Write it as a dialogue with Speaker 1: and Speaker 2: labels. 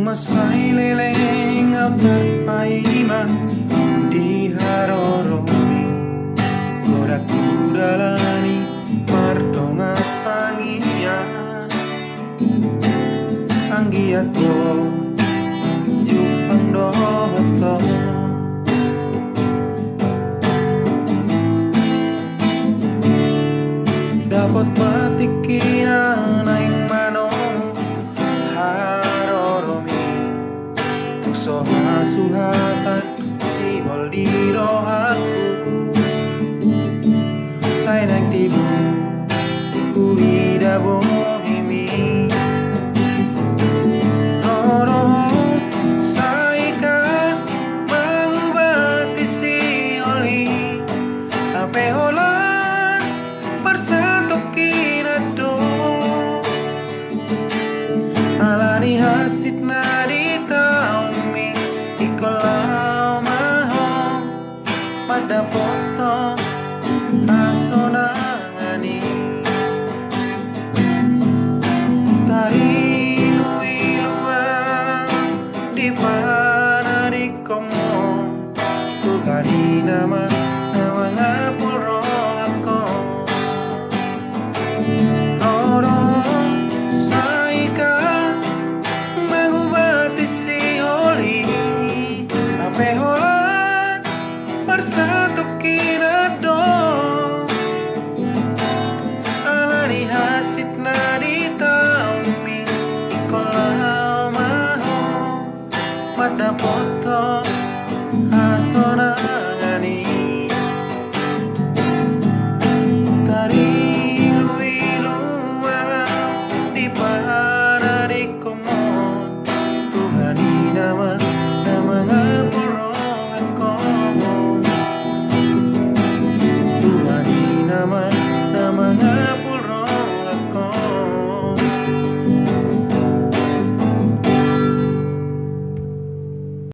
Speaker 1: Masay leleng au terpaima di haroroni Goda kudalani mardonga tangia Anggiato jupang dohoto Dapat matikina naing mano haroromi Soha suhatan si holdi rohaku Say nang tibu kuida bohimi Roro say ka mangubati si oli Ape holan bersatu kinado Alani hasit nadi taumi Ikolau maho pada foto asonangani Tari iluan di pana di komo Tukari nama ngapuro ako Roro saika mengubati si oli Ape holan bersatu kinado Alani hasit nadi taumi Ikolau maho pada